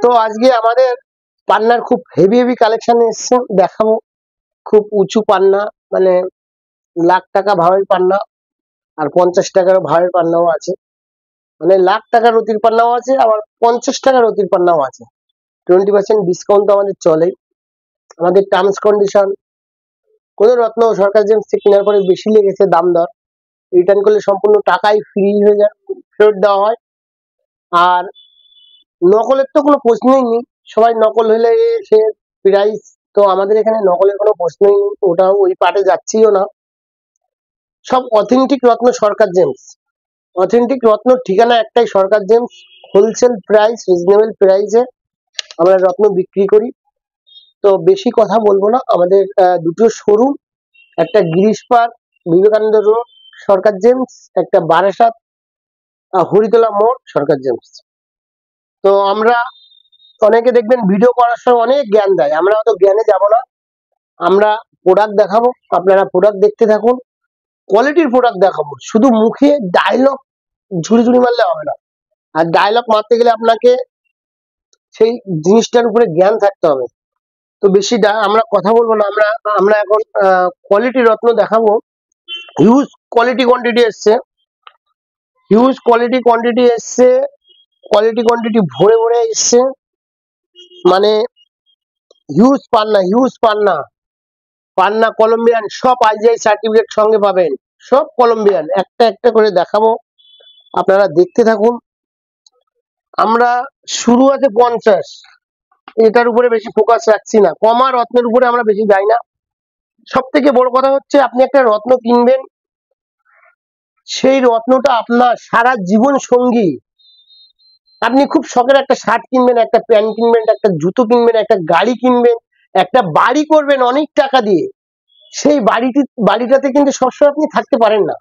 তো আজকে আমাদের পান্নার খুব হেভি হেভি কালেকশন এসছে, দেখাবো। খুব উঁচু পান্না, মানে লাখ টাকা ভাবের পান্না, আর 50 টাকার ভাবের পান্নাও আছে। মানে লাখ টাকার রতির পান্নাও আছে, আবার 50 টাকার রতির পান্নাও আছে। 20% ডিসকাউন্ট তো আমাদের চলেই। আমাদের টার্মস কন্ডিশন, কোনো রত্ন সরকার জেমস থেকে কেনার পরে বেশি লেগেছে দাম দর, রিটার্ন করলে সম্পূর্ণ টাকাই ফ্রি হয়ে যায়, ফেরত দেওয়া হয়। আর নকলের তো কোনো প্রশ্নই নেই, সবাই নকল হলে সে প্রাইস, তো আমাদের এখানে নকলের কোনো প্রশ্নই নেই, ওটাও ওই পাটে যাচ্ছিও না। সব অথেন্টিক রত্ন সরকার জেমস। অথেন্টিক রত্ন ঠিকানা একটাই, সরকার জেমস। হোলসেল প্রাইস, রিজনেবল প্রাইসে আমরা রত্ন বিক্রি করি। তো বেশি কথা বলবো না, আমাদের দুটো শোরুম, একটা গিরিশ পার্ক বিবেকানন্দ রোড সরকার জেমস, একটা বারাসাত হরিতলা মোড় সরকার জেমস। তো আমরা, অনেকে দেখবেন ভিডিও করার সময় অনেক জ্ঞান দেয়, আমরা অত জ্ঞানে যাব না। আমরা প্রোডাক্ট দেখাবো, আপনারা প্রোডাক্ট দেখতে থাকুন। কোয়ালিটির প্রোডাক্ট দেখাবো, শুধু মুখে ডায়লগ ঝুড়ি ঝুড়ি মারলে হবে না। আর ডায়লগ মারতে গেলে আপনাকে সেই জিনিসটার উপরে জ্ঞান থাকতে হবে। তো বেশি আমরা কথা বলবো না, আমরা আমরা এখন কোয়ালিটি রত্ন দেখাবো। হিউজ কোয়ালিটি কোয়ান্টিটি এসছে, হিউজ কোয়ালিটি কোয়ান্টিটি এসছে, কোয়ালিটি কোয়ান্টিটি ভরে ভরে এসছে। মানে হিউজ পান্না, হিউজ পান্না, পান্না কলম্বিয়ান, সব আইজিআই সার্টিফিকেট সঙ্গে পাবেন, সব কলম্বিয়ান। একটা একটা করে দেখাবো, আপনারা দেখতে থাকুন। আমরা শুরু আছে 50, এটার উপরে বেশি ফোকাস রাখছি না, কমা রত্নের উপরে আমরা বেশি যাই না। সব থেকে বড় কথা হচ্ছে, আপনি একটা রত্ন কিনবেন, সেই রত্নটা আপনার সারা জীবন সঙ্গী। আপনি খুব শখের একটা শার্ট কিনবেন, একটা প্যান্ট কিনবেন, একটা জুতো কিনবেন, একটা গাড়ি কিনবেন, একটা বাড়ি করবেন অনেক টাকা দিয়ে। সেই বাড়িটাতে কিন্তু সবসময় আপনি থাকতে পারেন না,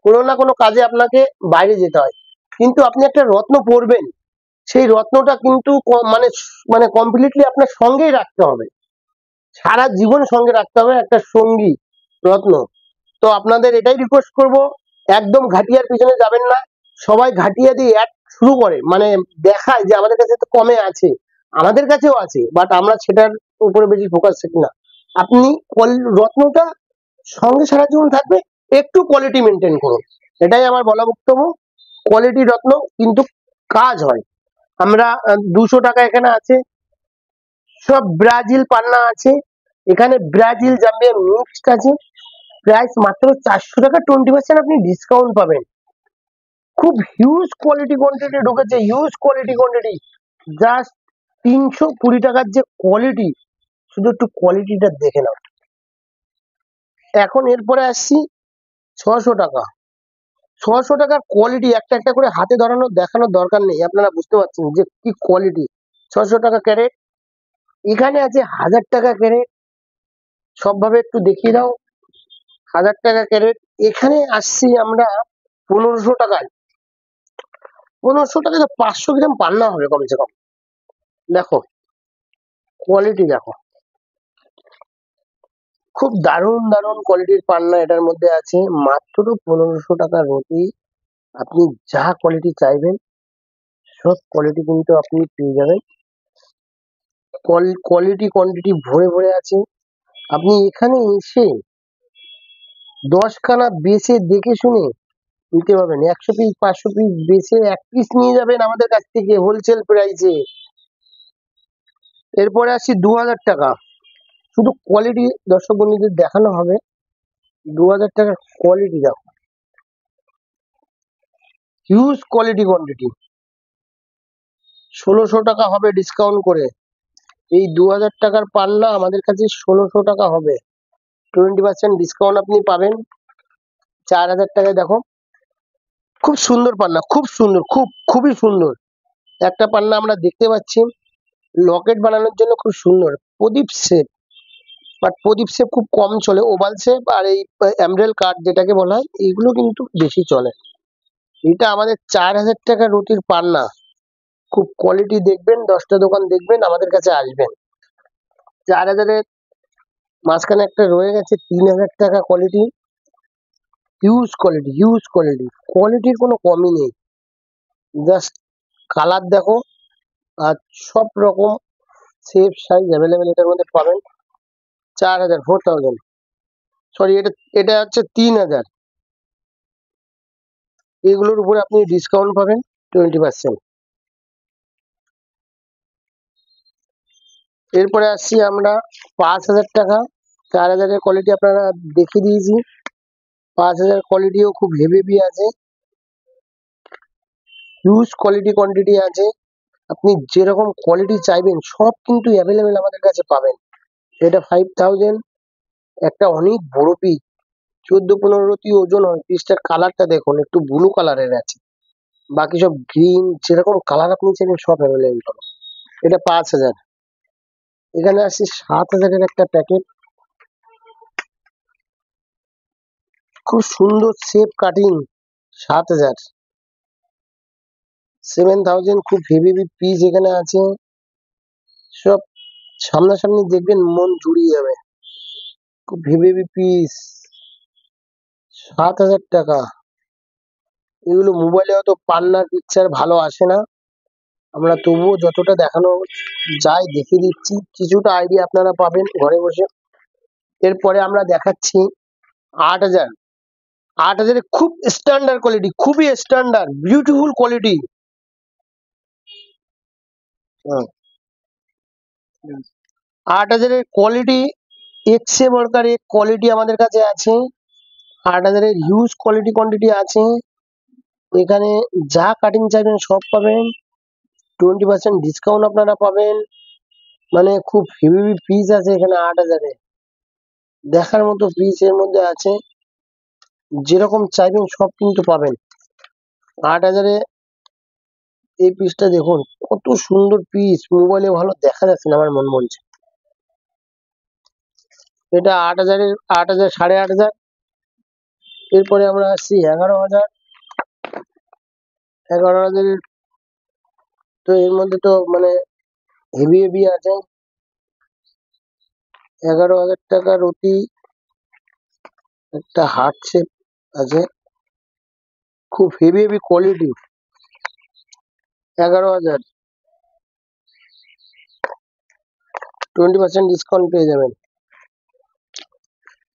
কোনো না কোনো কাজে আপনাকে বাইরে যেতে হয়। কিন্তু আপনি একটা রত্ন পরবেন, সেই রত্নটা কিন্তু মানে মানে কমপ্লিটলি আপনার সঙ্গেই রাখতে হবে, সারা জীবন সঙ্গে রাখতে হবে, একটা সঙ্গী রত্ন। তো আপনাদের এটাই রিকোয়েস্ট করব, একদম ঘাটিয়ার পিছনে যাবেন না। সবাই ঘাটিয়া দিয়ে অ্যাড শুরু করে, মানে দেখায় যে আমাদের কাছে তো কমে আছে, আমাদের কাছেও আছে, বাট আমরা সেটার উপরে বেশি ফোকাস রাখি না। আপনি রত্নটা সঙ্গে সারা জীবন থাকবে, একটু কোয়ালিটি মেনটেন করুন, এটাই আমার বলা বক্তব্য। কোয়ালিটি রত্ন কিন্তু কাজ হয়। আমরা 200 টাকা এখানে আছে, সব ব্রাজিল পান্না আছে, এখানে ব্রাজিল জাম্বিয়া মিক্সড আছে। প্রাইস মাত্র 400 টাকা, 20% আপনি ডিসকাউন্ট পাবেন। খুব হিউজ কোয়ালিটি কোয়ান্টিটি ঢুকেছে, হিউজ কোয়ালিটি কোয়ান্টিটি। জাস্ট 320 টাকার যে কোয়ালিটি, শুধু একটু কোয়ালিটিটা দেখে নাও। এখন এরপরে আসছি 600 টাকা। 600 টাকার কোয়ালিটি, একটা একটা করে হাতে ধরানোর দেখানোর দরকার নেই, আপনারা বুঝতে পারছেন যে কি কোয়ালিটি। 600 টাকা ক্যারেট, এখানে আছে 1000 টাকা ক্যারেট, সবভাবে একটু দেখিয়ে দাও। 1000 টাকা ক্যারেট, এখানে আসছি আমরা 1500 টাকায়। 1500 টাকায় তো 500 গ্রাম পান্না হবে কমসে কম। দেখো কোয়ালিটি, দেখো খুব দারুণ দারুণ কোয়ালিটির পান্না এটার মধ্যে আছে। মাত্র 1500 টাকা রতি, আপনি যা কোয়ালিটি চাইবেন সব কোয়ালিটি কিন্তু আপনি পেয়ে যাবেন। কোয়ালিটি কোয়ান্টিটি ভরে ভরে আছে। আপনি এখানে এসে 10খানা বেছে দেখে শুনে নিতে পারবেন। 100 পিস 500 পিস বেছে 1 পিস নিয়ে যাবেন আমাদের কাছ থেকে হোলসেল প্রাইসে। এরপরে আসছি 2000 টাকা। শুধু কোয়ালিটি দর্শক বন্ধুদের দেখানো হবে। 2000 টাকার কোয়ালিটি দেখো, হিউজ কোয়ালিটি কোয়ান্টিটি। 1600 টাকা হবে ডিসকাউন্ট করে। এই 2000 টাকার পাল্লা আমাদের কাছে 1600 টাকা হবে, 20% ডিসকাউন্ট আপনি পাবেন। 4000 টাকায় দেখো, খুব সুন্দর পান্না, খুব সুন্দর, খুবই সুন্দর একটা পান্না আমরা দেখতে পাচ্ছি। লকেট বানানোর জন্য খুব সুন্দর, প্রদীপ শেপ, বাট প্রদীপ শেপ খুব কম চলে, ওভাল শেপ আর এই এমব্রেল কাট যেটাকে বলা হয়, এইগুলো কিন্তু বেশি চলে। এটা আমাদের 4000 টাকা রুটির পান্না। খুব কোয়ালিটি দেখবেন, 10টা দোকান দেখবেন, আমাদের কাছে আসবেন। 4000-এর মাঝখানে একটা রয়ে গেছে 3000 টাকা quality, huge quality, huge quality, কোয়ালিটির কোনো কমই নেই। জাস্ট কালার দেখো, আর সব রকম সেফ সাইজ অ্যাভেলেবেল এটার মধ্যে পাবেন। 4000, 4000, সরি, এটা এটা হচ্ছে 3000। এগুলোর উপরে আপনি ডিসকাউন্ট পাবেন 20%। এরপরে আসছি আমরা 5000 টাকা। 4000-এর কোয়ালিটি আপনারা দেখিয়ে দিয়েছি। 5000 কোয়ালিটিও খুব হেভি আছে, হিউজ কোয়ালিটি কোয়ান্টিটি আছে। আপনি যেরকম কোয়ালিটি চাইবেন সব কিন্তু অ্যাভেলেবেল আমাদের কাছে পাবেন। এটা 5000, একটা অনেক বড় পিস, 14-15টি ওজন হয়। পিসটার কালারটা দেখুন, একটু ব্লু কালারের আছে, বাকি সব গ্রিন, যেরকম কালার আপনি চাইবেন সব অ্যাভেলেবেল পাবেন। এটা 5000। এখানে আসছে 7000-এর একটা প্যাকেট, খুব সুন্দর শেপ কাটিং। 7000, 7000, খুব হেভি পিস এখানে আছে। সব সামনাসামনি দেখবেন মন জুড়িয়ে যাবে, খুব হেভি পিস। 7000 টাকা। এগুলো মোবাইলে অত পান্নার পিকচার ভালো আসে না, আমরা তবুও যতটা দেখানো যায় দেখিয়ে দিচ্ছি, কিছুটা আইডিয়া আপনারা পাবেন ঘরে বসে। এরপরে আমরা দেখাচ্ছি 8000। 8000 খুব স্ট্যান্ডার্ড কোয়ালিটি, খুবই স্ট্যান্ডার্ড বিউটিফুল কোয়ালিটি। 8000-এর কোয়ালিটি এক্সে বর্কার এক কোয়ালিটি আমাদের কাছে আছে। 8000-এর হিউজ কোয়ালিটি কোয়ান্টিটি আছে। এখানে যা কাটিং চাইবেন সব পাবেন, 20% ডিসকাউন্ট আপনারা পাবেন। মানে খুব হেভি পিস আছে এখানে 8000-এ, দেখার মতো পিস এর মধ্যে আছে, যেরকম চাইবেন সব কিন্তু পাবেন। 8000-এ এই পিসটা দেখুন, কত সুন্দর পিস, মোবাইলে ভালো দেখা যাচ্ছে না আমার মন বলছে। এটা 8000-এর, 8000, 8500। এরপরে আমরা আসছি 11000। 11000-এর তো এর মধ্যে তো মানে হেভি আছে। 11000 টাকার অতি একটা হার্ট শেপ আছে, খুব হেভি কোয়ালিটি। 11000, 20% ডিসকাউন্ট পেয়ে যাবেন।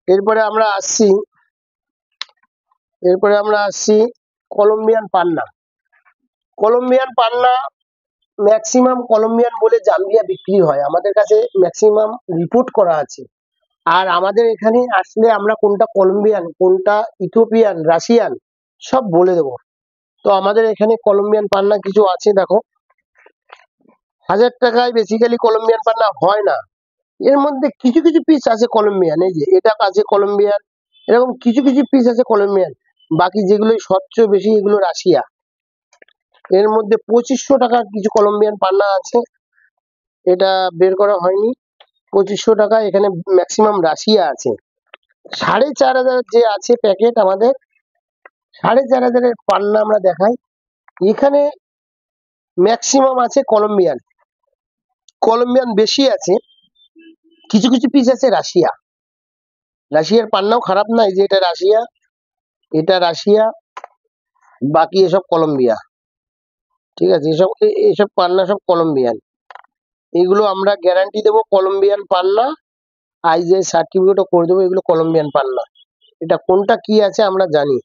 এরপরে আমরা আসছি কলম্বিয়ান পান্না। কলম্বিয়ান পান্না ম্যাক্সিমাম কলম্বিয়ান বলে জাম্বিয়া বিক্রি হয়, আমাদের কাছে ম্যাক্সিমাম রিপোর্ট করা আছে। আর আমাদের এখানে আসলে আমরা কোনটা কলম্বিয়ান, কোনটা ইথিওপিয়ান, রাশিয়ান সব বলে দেবো। তো আমাদের এখানে কলম্বিয়ান পান্না কিছু আছে, দেখো। 1000 টাকায় বেসিক্যালি কলম্বিয়ান পান্না হয় না, এর মধ্যে কিছু কিছু পিস আছে কলম্বিয়ান। এই যে এটা আছে কলম্বিয়ান, এরকম কিছু কিছু পিস আছে কলম্বিয়ান, বাকি যেগুলো সবচেয়ে বেশি এগুলো রাশিয়া। এর মধ্যে 2500 টাকার কিছু কলম্বিয়ান পান্না আছে, এটা বের করা হয়নি। 2500 টাকা, এখানে ম্যাক্সিমাম রাশিয়া আছে। 4500 যে আছে প্যাকেট আমাদের, 4500-এর পান্না আমরা দেখাই। এখানে ম্যাক্সিমাম আছে কলম্বিয়ান, কলম্বিয়ান বেশি আছে, কিছু কিছু পিস আছে রাশিয়া। রাশিয়ার পান্নাও খারাপ না, এই যে এটা রাশিয়া, এটা রাশিয়া, বাকি এসব কলম্বিয়া। ঠিক আছে, এসব পান্না সব কলম্বিয়ান। এগুলো আমরা গ্যারান্টি দেবো কলম্বিয়ান পান্না, আইজিআই সার্টিফিকেটও করে দেবো, এগুলো কলম্বিয়ান পান্না। এটা কোনটা কি আছে আমরা জানি।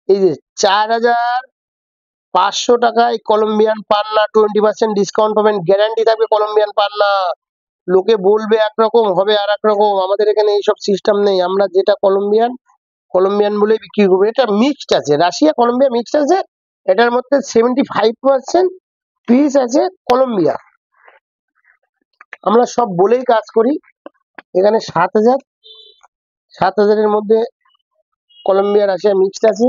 এই যে 4500 টাকায় কলম্বিয়ান পান্না, 20% ডিসকাউন্ট পাবেন, গ্যারান্টি থাকবে কলম্বিয়ান পান্না। লোকে বলবে একরকম, হবে আর এক রকম, আমাদের এখানে এইসব সিস্টেম নেই, আমরা যেটা কলম্বিয়ান কলম্বিয়ান বলে বিক্রি করবো। এটা মিক্সড আছে, রাশিয়া কলম্বিয়া মিক্সড আছে। এটার মধ্যে 75% পিস আছে কলম্বিয়া। আমরা সব বলেই কাজ করি। এখানে 7000, 7000-এর মধ্যে কলম্বিয়া রাশিয়া মিক্সড আছে।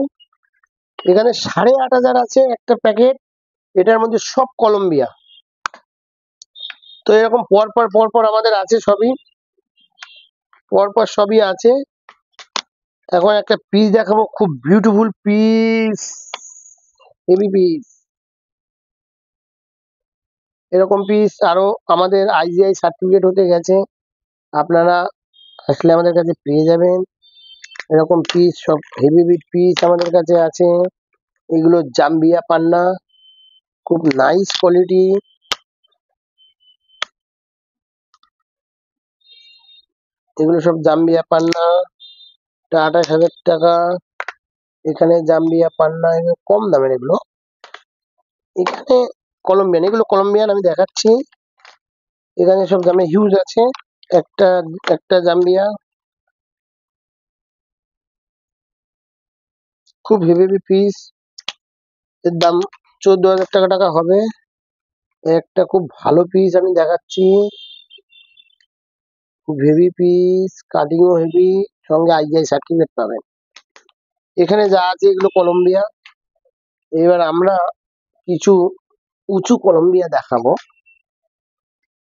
এখানে 8500 আছে একটা প্যাকেট, এটার মধ্যে সব কলম্বিয়া। তো এরকম পরপর আমাদের আছে, পরপর সবই আছে। এখন একটা পিস দেখাবো, খুব বিউটিফুল পিস, হেভি পিস। এরকম পিস আরো আমাদের আইজিআই সার্টিফিকেট হতে গেছে, আপনারা আসলে আমাদের কাছে পেয়ে যাবেন। এরকম পিস সব হেভি পিস আমাদের কাছে আছে। এগুলো জাম্বিয়া পান্না, খুব নাইস কোয়ালিটি। এগুলো সব জাম্বিয়া পান্না, 28,000 টাকা। এখানে জাম্বিয়া পান্না, এগুলো কম দামের। এগুলো এখানে কলম্বিয়ান, এগুলো কলম্বিয়ান আমি দেখাচ্ছি। এখানে সব দামে হিউজ আছে। একটা একটা জাম্বিয়া খুব হেভি পিস, এর দাম 14,000 টাকা হবে। একটা খুব ভালো পিস আমি দেখাচ্ছি, খুব হেভি পিস, কাটিংও হেভি, সঙ্গে আইজিআই সার্টিফিকেট পাবেন। এখানে যা আছে এগুলো কলম্বিয়া। এবার আমরা কিছু উঁচু কলম্বিয়া দেখাবো,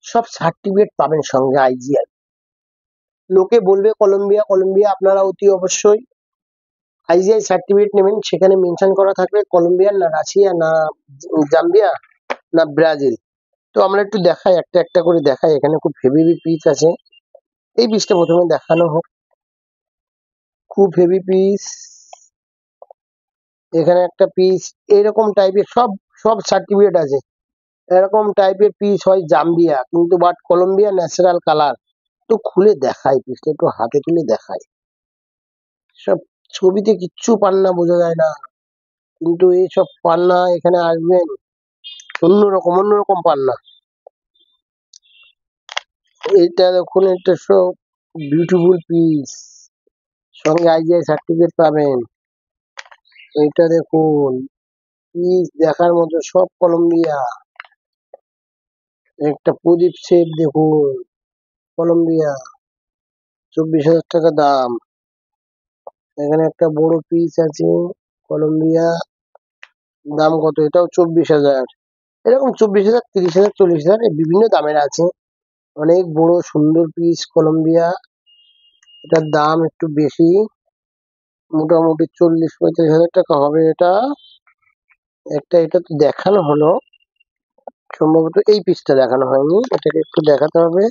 সব সার্টিফিকেট পাবেন সঙ্গে আইজিআই। লোকে বলবে কলম্বিয়া কলম্বিয়া, আপনারা অতি অবশ্যই আইজিআই সার্টিফিকেট নেবেন। সেখানে মেনশন করা থাকবে কলম্বিয়ান না রাশিয়া না জাম্বিয়া না ব্রাজিল। তো আমরা একটু দেখাই, একটা একটা করে দেখাই। এখানে খুব হেভি পিস আছে। এই পিসটা প্রথমে দেখানো হোক, খুব হেভি পিস। এখানে একটা পিস এরকম টাইপের, সব সব সার্টিফিকেট আছে। এরকম টাইপের পিস হয় জাম্বিয়া, কিন্তু বাট কলম্বিয়া ন্যাচারাল কালার। তো খুলে দেখাই পিসটা, একটু হাতে তুলে দেখাই। সব ছবিতে কিচ্ছু পান্না বোঝা যায় না, কিন্তু এইসব পান্না এখানে আসবেন অন্যরকম অন্যরকম পান্না। এটা দেখুন, এটা সব বিউটিফুল পিস, সঙ্গে আইজিআই সার্টিফিকেট পাবেন। এটা দেখুন, পিস দেখার মতো, সব কলম্বিয়া। একটা প্রদীপ সেট দেখুন, কলম্বিয়া, 24,000 টাকা দাম। এখানে একটা বড় পিস আছে কলম্বিয়া, দাম কত? এটাও 24,000। এরকম 24,000, 30,000, 40,000, বিভিন্ন দামের আছে। অনেক বড় সুন্দর পিস কলম্বিয়া, এটার দাম একটু বেশি, মোটামুটি 40-45,000 টাকা হবে এটা। এটা তো দেখানো হলো, সম্ভবত এই পিসটা দেখানো হয়নি, এটাকে একটু দেখাতে হবে।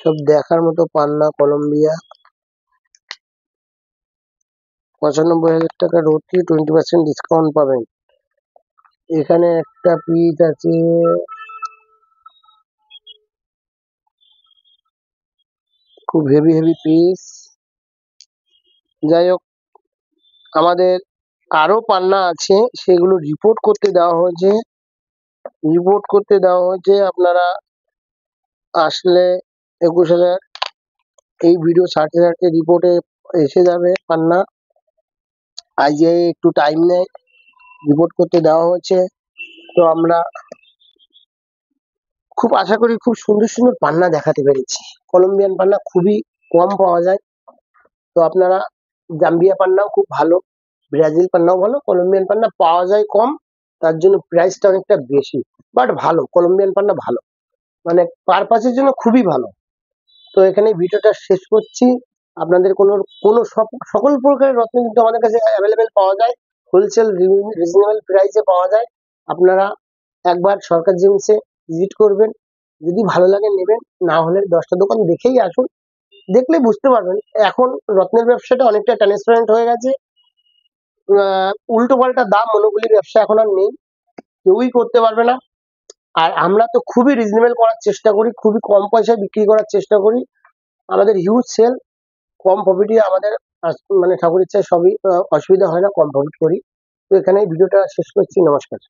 সব দেখার মতো পান্না কলম্বিয়া। 95,000 টাকা রতি, 20% ডিসকাউন্ট পাবেন। এখানে একটা পিস আছে, খুব হেভি পিস। যাই হোক, আমাদের আরো পান্না আছে, সেগুলো রিপোর্ট করতে দেওয়া হয়েছে। আপনারা আসলে 21,000, এই ভিডিও সার্চে সার্চে রিপোর্টে এসে যাবে পান্না। আইজিআই একটু টাইম নেয়, রিপোর্ট করতে দেওয়া হয়েছে। তো আমরা খুব আশা করি খুব সুন্দর সুন্দর পান্না দেখাতে পেরেছি। কলম্বিয়ান পান্না খুবই কম পাওয়া যায়। তো আপনারা, জাম্বিয়া পান্নাও খুব ভালো, ব্রাজিল পান্নাও ভালো, কলম্বিয়ান পান্না পাওয়া যায় কম, তার জন্য প্রাইসটা অনেকটা বেশি। বাট ভালো, কলম্বিয়ান পান্না ভালো, মানে পারপাসের জন্য খুবই ভালো। তো এখানে ভিডিওটা শেষ করছি। আপনাদের কোনো সকল প্রকারের রত্ন কিন্তু আমাদের কাছে অ্যাভেলেবেল পাওয়া যায়, হোলসেল রিজনেবল প্রাইসে পাওয়া যায়। আপনারা একবার সরকার জেমসে ভিজিট করবেন, যদি ভালো লাগে নেবেন, না হলে 10টা দোকান দেখেই আসুন, দেখলে বুঝতে পারবেন। এখন রত্নের ব্যবসাটা অনেকটা ট্রান্সপারেন্ট হয়ে গেছে। উল্টো পাল্টা দাম মনোপলি ব্যবসা এখন আর নেই, কেউই করতে পারবে না। আর আমরা তো খুবই রিজনেবল করার চেষ্টা করি, খুবই কম পয়সায় বিক্রি করার চেষ্টা করি। আমাদের হিউজ সেল, কম প্রফিটই আমাদের, মানে ঠাকুর ইচ্ছায় সবই অসুবিধা হয় না, কম প্রফিট করি। তো এখানে ভিডিওটা শেষ করছি, নমস্কার।